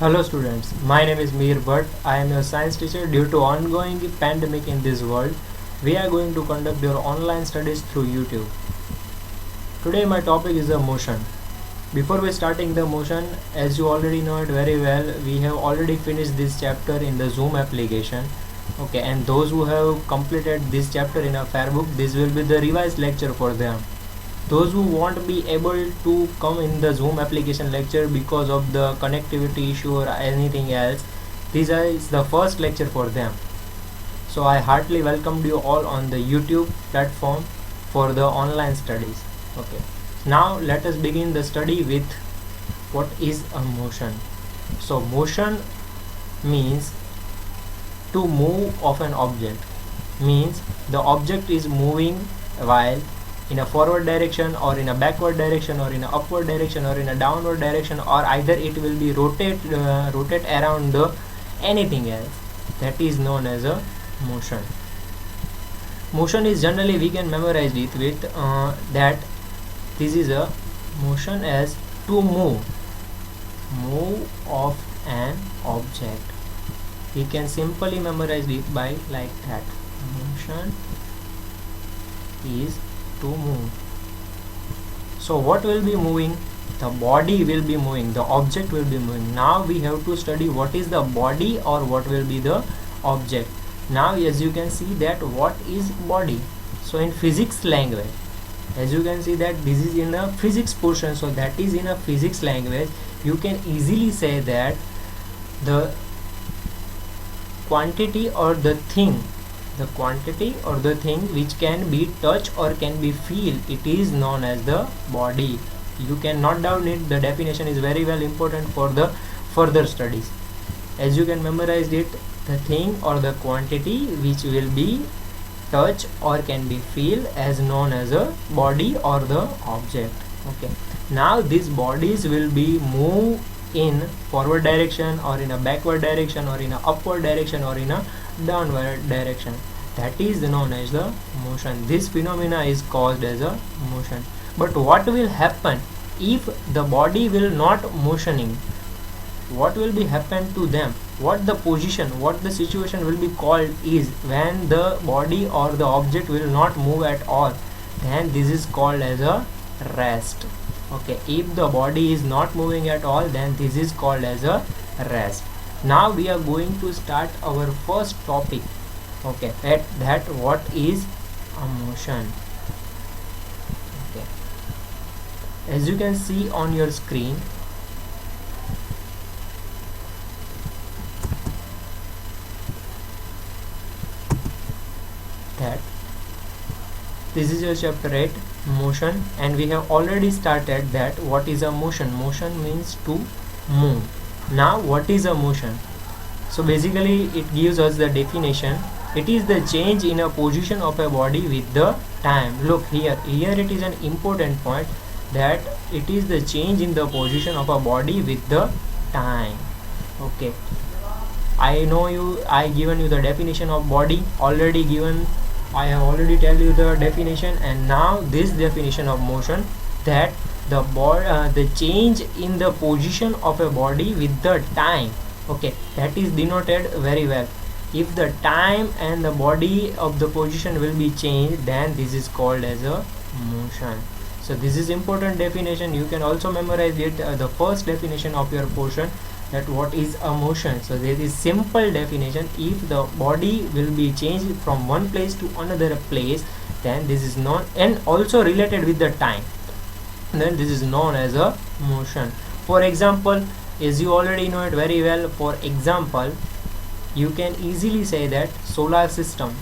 Hello students, my name is Mir Bhatt. I am your science teacher. Due to ongoing pandemic in this world, we are going to conduct your online studies through YouTube. Today my topic is the motion. Before we starting the motion, as you already know it very well, we have already finished this chapter in the Zoom application. Okay, and those who have completed this chapter in a Fairbook, this will be the revised lecture for them. Those who won't be able to come in the Zoom application lecture because of the connectivity issue or anything else, this is the first lecture for them. So I heartily welcomed you all on the YouTube platform for the online studies. Okay, now let us begin the study with what is a motion. So motion means to move of an object, means the object is moving while in a forward direction or in a backward direction or in a upward direction or in a downward direction, or either it will be rotate around the anything else. That is known as a motion. Motion is generally we can memorize it with that this is a motion as to move of an object. We can simply memorize it by like that. Motion is to move. So what will be moving? The body will be moving, the object will be moving. Now we have to study what is the body or what will be the object. Now as you can see that what is body. So in physics language, as you can see that this is in a physics portion, so that is in a physics language, you can easily say that the quantity or the thing which can be touched or can be feel, it is known as the body. You can note down it, the definition is very well important for the further studies. As you can memorize it, the thing or the quantity which will be touch or can be feel as known as a body or the object. Okay, now these bodies will be move in forward direction or in a backward direction or in a upward direction or in a downward direction. That is known as the motion. This phenomena is caused as a motion. But what will happen if the body will not motioning? What will be happen to them? What the position, what the situation will be called is when the body or the object will not move at all, then this is called as a rest. Okay, if the body is not moving at all, then this is called as a rest. Now we are going to start our first topic. Okay, that what is a motion. Okay, as you can see on your screen, that this is your chapter 8, motion, and we have already started that what is a motion. Motion means to move. Now what is a motion? So basically it gives us the definition. It is the change in a position of a body with the time. Look here it is an important point, that it is the change in the position of a body with the time. Okay, I know I given you the definition of body already given. I have already tell you the definition, and now this definition of motion, that the change in the position of a body with the time. Okay, that is denoted very well. If the time and the body of the position will be changed, then this is called as a motion. So this is important definition. You can also memorize it, the first definition of your portion, that what is a motion. So there is simple definition. If the body will be changed from one place to another place, then this is known, and also related with the time, then this is known as a motion. For example, as you already know it very well, for example, you can easily say that solar system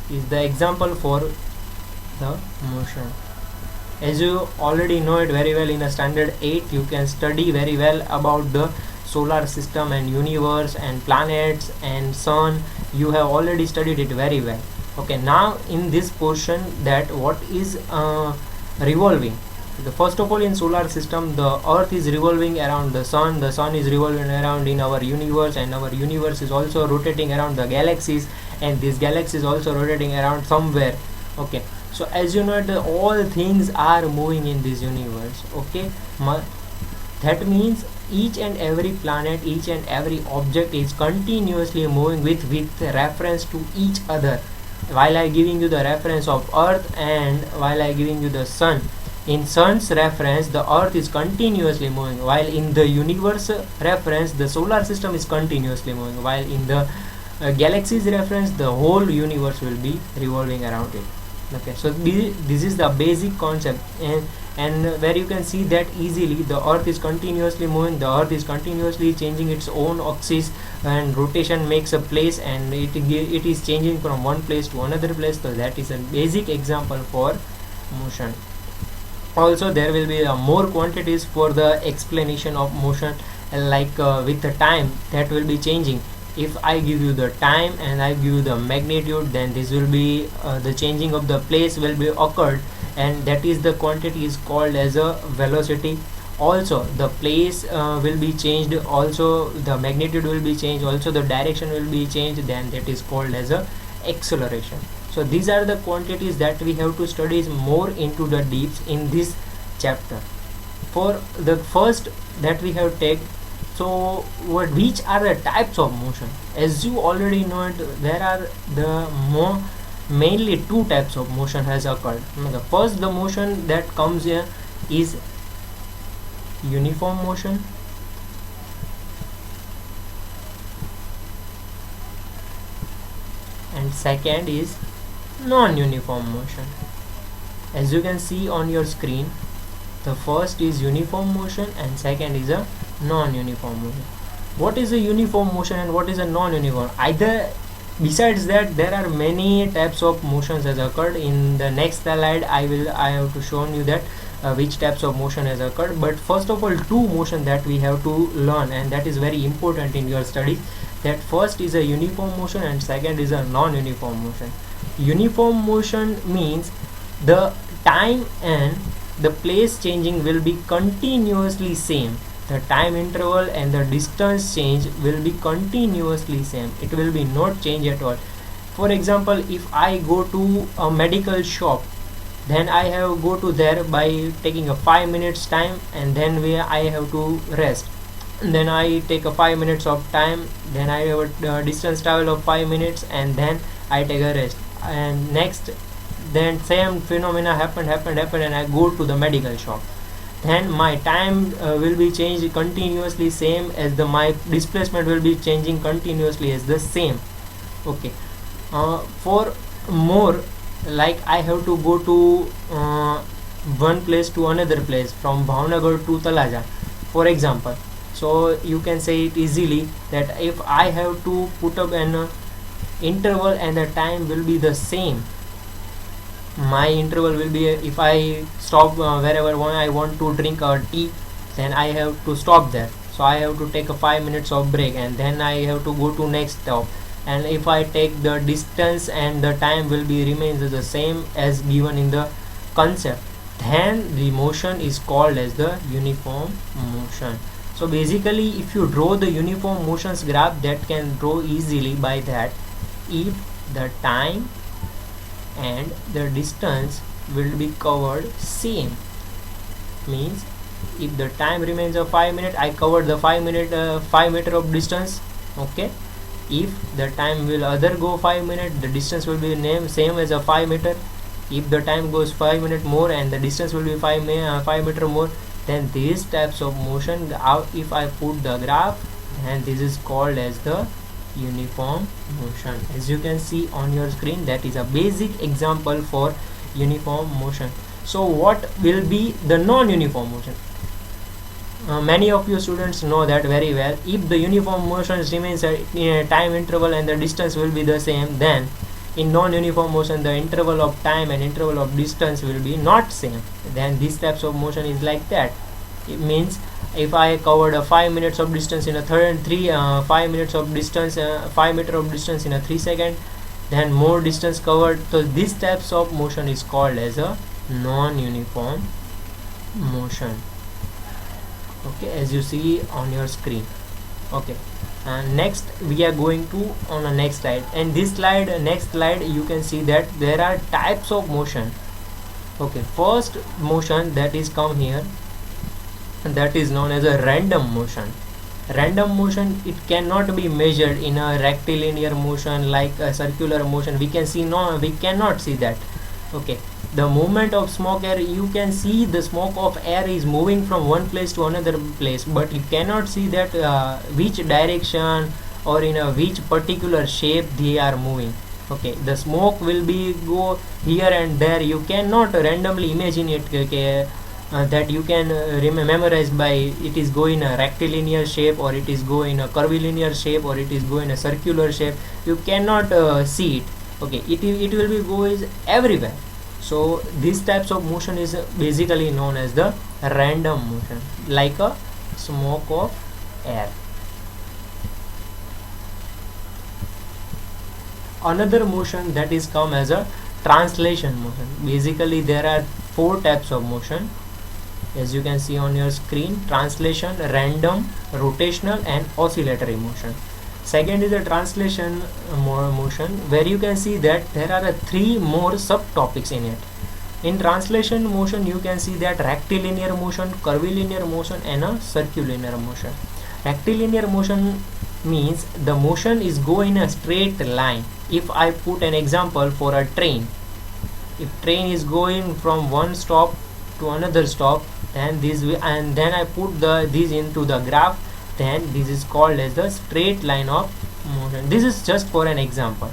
is the example for the motion. As you already know it very well, in a standard 8 you can study very well about the solar system and universe and planets and sun. You have already studied it very well. Okay, now in this portion, that what is revolving. The first of all, in solar system, the earth is revolving around the sun is revolving around in our universe, and our universe is also rotating around the galaxies, and this galaxy is also rotating around somewhere. Okay, so as you know, all things are moving in this universe. Okay, that means each and every planet, each and every object is continuously moving with reference to each other. While I giving you the reference of earth and while I giving you the sun, in sun's reference the earth is continuously moving, while in the universe reference the solar system is continuously moving, while in the galaxy's reference the whole universe will be revolving around it. Okay, so this is the basic concept, and where you can see that easily the earth is continuously moving, the earth is continuously changing its own axis, and rotation makes a place, and it is changing from one place to another place. So that is a basic example for motion. Also there will be more quantities for the explanation of motion, like with the time that will be changing. If I give you the time and I give you the magnitude, then this will be the changing of the place will be occurred, and that is the quantity is called as a velocity. Also the place will be changed, also the magnitude will be changed, also the direction will be changed, then that is called as a acceleration. So these are the quantities that we have to study more into the deeps in this chapter. For the first that we have take, so which are the types of motion? As you already know it, there are the mainly two types of motion has occurred. The first, the motion that comes here is uniform motion, and second is non-uniform motion. As you can see on your screen, the first is uniform motion and second is a non-uniform motion. What is a uniform motion and what is a non-uniform? Either besides that, there are many types of motions has occurred. In the next slide I have to show you that which types of motion has occurred. But first of all, two motion that we have to learn, and that is very important in your studies. That first is a uniform motion and second is a non-uniform motion. Uniform motion means the time and the place changing will be continuously same. The time interval and the distance change will be continuously same. It will be not change at all. For example, if I go to a medical shop, then I have go to there by taking a 5 minutes time, and then I have to rest. And then I take a 5 minutes of time, then I have a distance travel of 5 minutes, and then I take a rest. And next, then same phenomena happened, and I go to the medical shop. Then my time will be changed continuously same as my displacement will be changing continuously as the same. Okay, for more, like I have to go to one place to another place, from Bhavnagar to Talaja, for example. So you can say it easily that if I have to put up an interval and the time will be the same, my interval will be, if I stop wherever I want to drink a tea, then I have to stop there. So I have to take a 5 minutes of break, and then I have to go to next stop. And if I take the distance and the time will be remains the same as given in the concept, then the motion is called as the uniform motion. So basically, if you draw the uniform motions graph, that can draw easily by that, if the time and the distance will be covered same, means if the time remains of 5 minutes, I covered the 5 meter of distance. Okay, if the time will other go 5 minutes, the distance will be same as a 5 meter. If the time goes 5 minutes more and the distance will be 5 meter more, then these types of motion, if I put the graph, and this is called as the uniform motion. As you can see on your screen, that is a basic example for uniform motion. So what will be the non-uniform motion? Many of you students know that very well. If the uniform motion remains in a time interval and the distance will be the same, then in non-uniform motion the interval of time and interval of distance will be not same. Then these types of motion is like that. It means if I covered a 5 minutes of distance in a 5 minutes of distance, 5 meter of distance in a 3 second, then more distance covered. So these types of motion is called as a non-uniform motion. Okay, as you see on your screen. Okay, and next we are going to on the next slide, and this slide, next slide, you can see that there are types of motion. Okay, first motion that is come here, that is known as a random motion. Random motion, it cannot be measured in a rectilinear motion like a circular motion. We can see, no, we cannot see that. Okay, the movement of smoke air, you can see the smoke of air is moving from one place to another place, but you cannot see that which direction or in a which particular shape they are moving. Okay, the smoke will be go here and there. You cannot randomly imagine it. Okay, that you can memorize by it is go in a rectilinear shape, or it is go in a curvilinear shape, or it is go in a circular shape. You cannot see it. Okay, it will be go is everywhere. So these types of motion is basically known as the random motion, like a smoke of air. Another motion that is come as a translation motion. Basically there are four types of motion, as you can see on your screen: translation, random, rotational and oscillatory motion. Second is the translation motion, where you can see that there are three more subtopics in it. In translation motion you can see that rectilinear motion, curvilinear motion and a circulinear motion. Rectilinear motion means the motion is go in a straight line. If I put an example for a train, if train is going from one stop to another stop, and this way, and then I put this into the graph, then this is called as the straight line of motion. This is just for an example.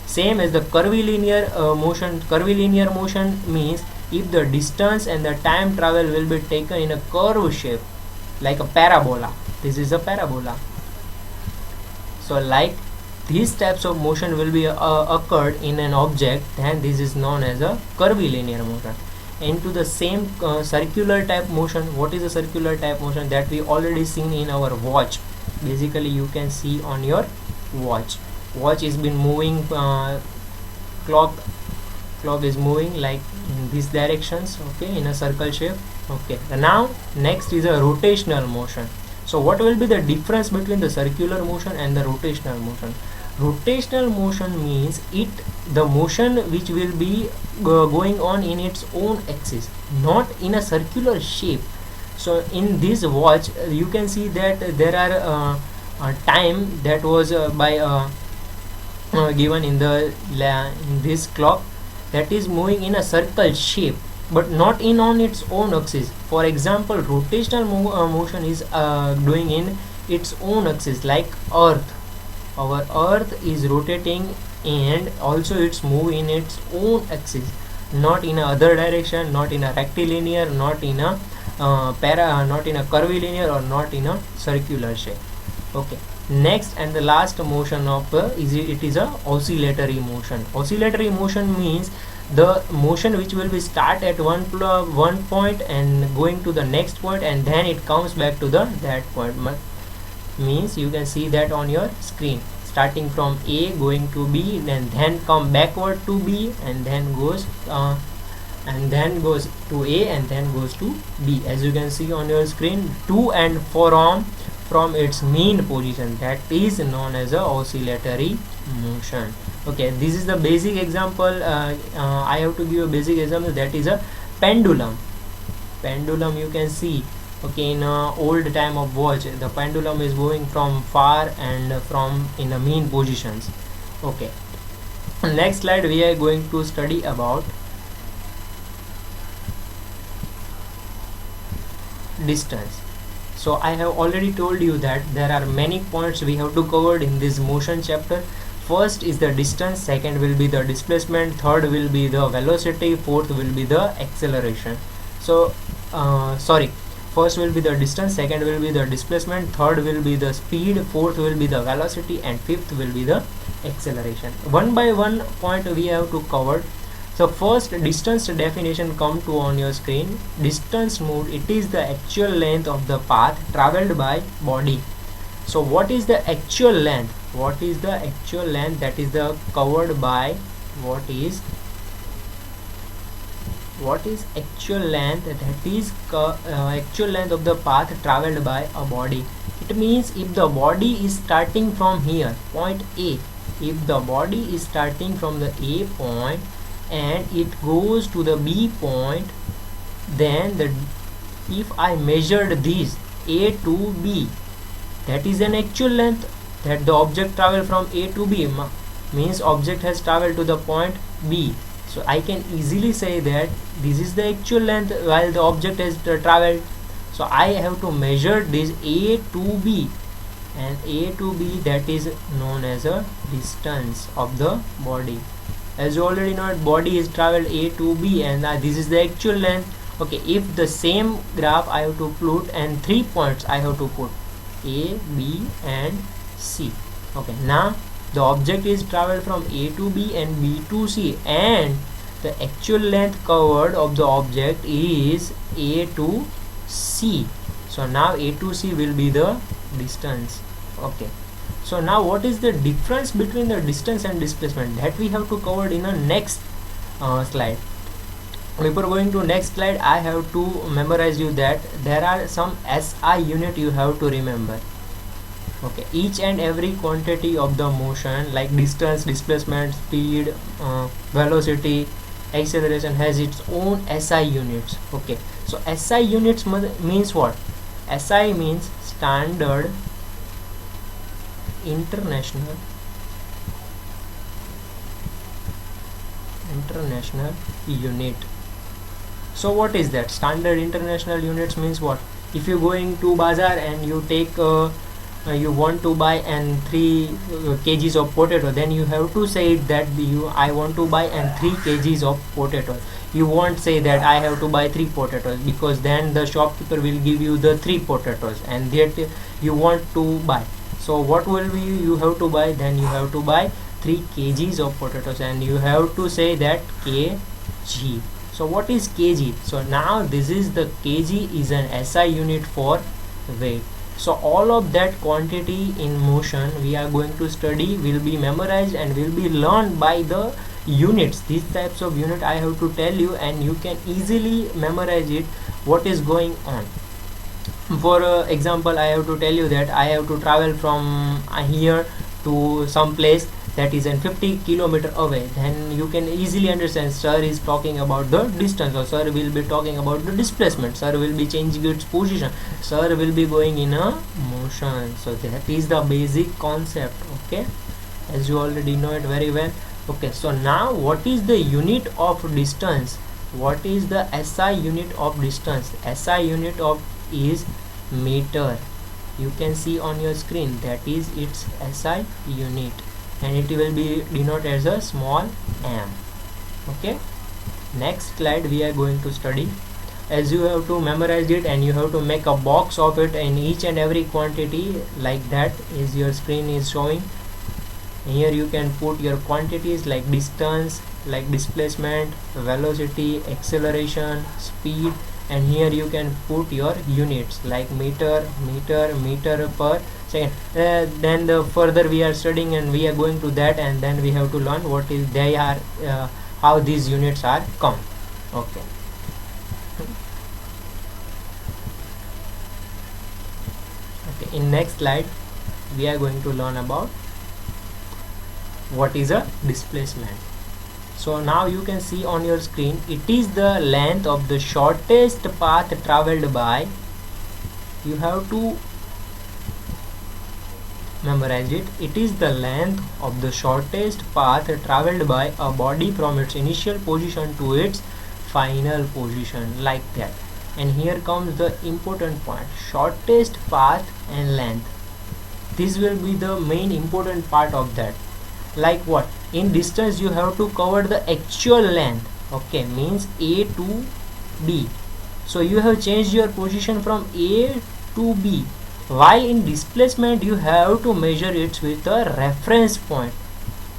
Same as the curvilinear motion. Curvilinear motion means if the distance and the time travel will be taken in a curve shape, like a parabola. This is a parabola. So like these types of motion will be occurred in an object, then this is known as a curvilinear motion. Into the same circular type motion. What is a circular type motion? That we already seen in our watch. Basically you can see on your watch is been moving, clock is moving like in these directions, okay, in a circle shape. Okay, now next is a rotational motion. So what will be the difference between the circular motion and the rotational motion? Rotational motion means the motion which will be going on in its own axis, not in a circular shape. So in this watch you can see that there are time that was given in this clock, that is moving in a circle shape but not in on its own axis. For example, rotational motion is doing in its own axis, like earth. Our earth is rotating and also it's moving in its own axis, not in a other direction, not in a rectilinear, not in a not in a curvilinear or not in a circular shape. Okay, next and the last motion of it is a oscillatory motion. Oscillatory motion means the motion which will be start at one point and going to the next point, and then it comes back to that point. Means you can see that on your screen, starting from A going to B, then come backward to B, and then goes to A and then goes to B. As you can see on your screen, to and from its mean position, that is known as a oscillatory motion. Okay, this is the basic example. I have to give a basic example, that is a pendulum. Pendulum you can see, okay, in old time of watch, the pendulum is going from far and from in the mean positions. Okay, next slide we are going to study about distance. So I have already told you that there are many points we have to cover in this motion chapter. First is the distance, second will be the displacement, third will be the velocity, fourth will be the acceleration. So first will be the distance, second will be the displacement, third will be the speed, fourth will be the velocity, and fifth will be the acceleration. One by one point we have to cover. So first, distance definition come to on your screen. Distance moved, it is the actual length of the path traveled by body. So what is the actual length? What is the actual length that is the covered by what is actual length? That is actual length of the path traveled by a body. It means if the body is starting from here, point A, if the body is starting from the A point and it goes to the B point, then if I measured this A to B, that is an actual length, that the object traveled from A to B, means object has traveled to the point B. So I can easily say that this is the actual length while the object has traveled. So I have to measure this A to B, and A to B, that is known as a distance of the body. As you already know, body is traveled A to B, and this is the actual length. Okay, if the same graph I have to put, and 3 points I have to put A, B and C. Okay, now the object is traveled from A to B and B to C, and the actual length covered of the object is A to C. So now A to C will be the distance. Okay, so now what is the difference between the distance and displacement, that we have to cover in the next slide. Before going to next slide, I have to memorize you that there are some SI unit you have to remember. Okay, each and every quantity of the motion like distance, displacement, speed, velocity, acceleration has its own SI units. Okay, so SI units means what? SI means standard international unit. So what is that? Standard international units means what? If you going to bazaar and you take you want to buy and 3 kgs of potato, then you have to say that I want to buy and 3 kgs of potato. You won't say that I have to buy 3 potatoes, because then the shopkeeper will give you the 3 potatoes and that you want to buy. So what will be you have to buy? Then you have to buy 3 kgs of potatoes, and you have to say that kg. So what is kg? So now this is the kg is an SI unit for weight. So all of that quantity in motion we are going to study will be memorized and will be learned by the units. These types of unit I have to tell you, and you can easily memorize it what is going on. For example, I have to tell you that I have to travel from here to some place that is 50 kilometer away. Then you can easily understand sir is talking about the distance, or sir will be talking about the displacement, sir will be changing its position, sir will be going in a motion. So that is the basic concept. Okay, as you already know it very well. Okay, so now what is the unit of distance? What is the SI unit of distance? SI unit of is meter. You can see on your screen, that is its SI unit, and it will be denoted as a small m. Okay, next slide we are going to study. As you have to memorize it, and you have to make a box of it in each and every quantity like that is your screen is showing. Here you can put your quantities like distance, like displacement, velocity, acceleration, speed, and here you can put your units like meter per second. Then the further we are studying and we are going to that, and then we have to learn what is they are how these units are come. Okay, okay, in next slide we are going to learn about what is a displacement. So now you can see on your screen, it is the length of the shortest path traveled by, you have to memorize it. It is the length of the shortest path traveled by a body from its initial position to its final position, like that. And here comes the important point, shortest path and length. This will be the main important part of that. Like what? In distance you have to cover the actual length. Okay, means A to B. So you have changed your position from A to B. While in displacement you have to measure it with a reference point.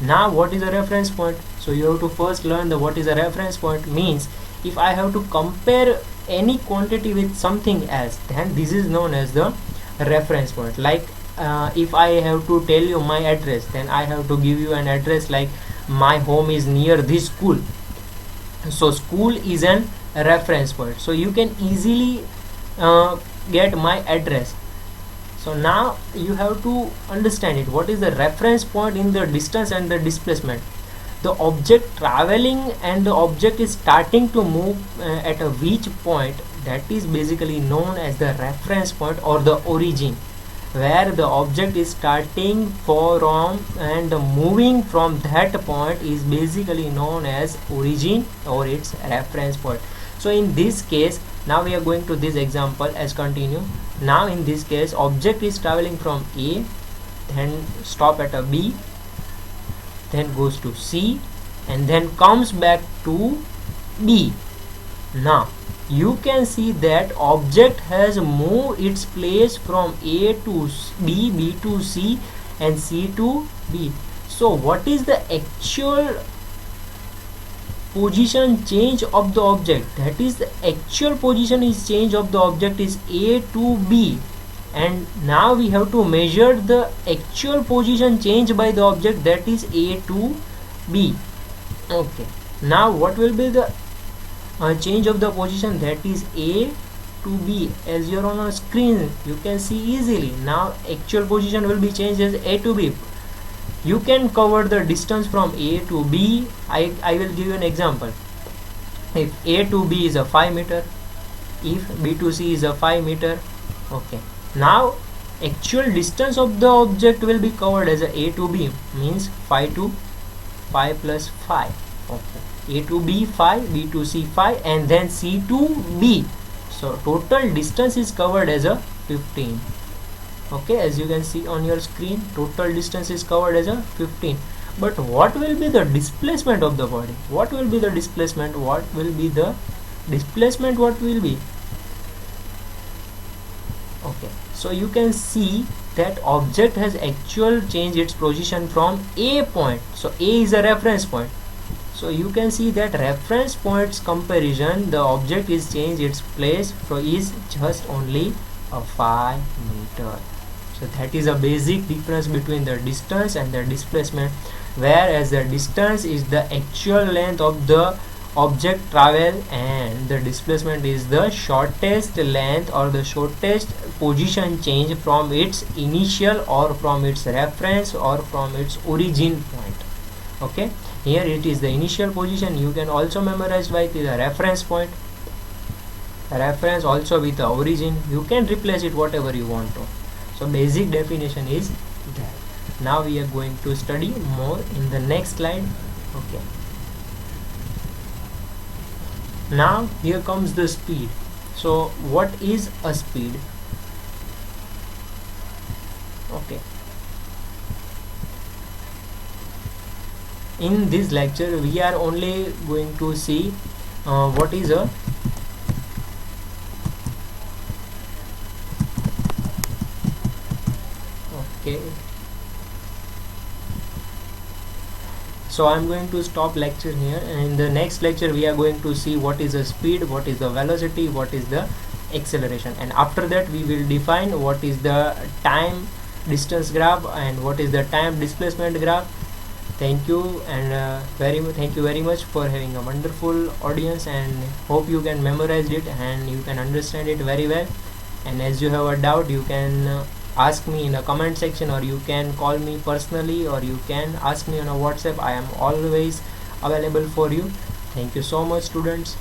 Now what is a reference point? So you have to first learn the what is a reference point. Means if I have to compare any quantity with something else, then this is known as the reference point. Like if I have to tell you my address, then I have to give you an address like my home is near this school. So school is an reference point. So you can easily get my address. So now you have to understand it. What is the reference point in the distance and the displacement? The object traveling and the object is starting to move at a which point, that is basically known as the reference point or the origin, where the object is starting from and moving from that point is basically known as origin or its reference point. So in this case, now we are going to this example as continue. Now in this case, object is traveling from A, then stop at a B, then goes to C, and then comes back to B. Now you can see that object has moved its place from A to B, B to C, and C to B. So what is the actual position change of the object? That is, the actual position is change of the object is A to B, and now we have to measure the actual position change by the object, that is A to B. Okay, now what will be the change of the position, that is A to B? As you are on a screen, you can see easily. Now actual position will be changed as A to B. You can cover the distance from A to B. I will give you an example. If A to B is a 5 meter, if B to C is a 5 meter, okay, now actual distance of the object will be covered as a to B, means 5 to 5 plus 5. Okay, A to B 5, B to C 5, and then C to B. So total distance is covered as a 15. Okay, as you can see on your screen, total distance is covered as a 15. But what will be the displacement of the body? What will be the displacement? What will be the displacement? What will be? Okay, so you can see that object has actually changed its position from A point. So A is a reference point. So you can see that reference points comparison, the object is changed its place is just only a 5 meter. So that is a basic difference between the distance and the displacement, whereas the distance is the actual length of the object travel and the displacement is the shortest length or the shortest position change from its initial or from its reference or from its origin point. Okay, here it is the initial position. You can also memorize by the reference point, reference also with the origin. You can replace it whatever you want to. So basic definition is that. Now we are going to study more in the next slide. Okay, now here comes the speed. So what is a speed? Okay, in this lecture we are only going to see what is a okay. So I'm going to stop lecture here, and in the next lecture we are going to see what is the speed, what is the velocity, what is the acceleration, and after that we will define what is the time distance graph and what is the time displacement graph. Thank you, and thank you very much for having a wonderful audience, and hope you can memorize it and you can understand it very well. And as you have a doubt, you can ask me in a comment section, or you can call me personally, or you can ask me on a WhatsApp. I am always available for you. Thank you so much, students.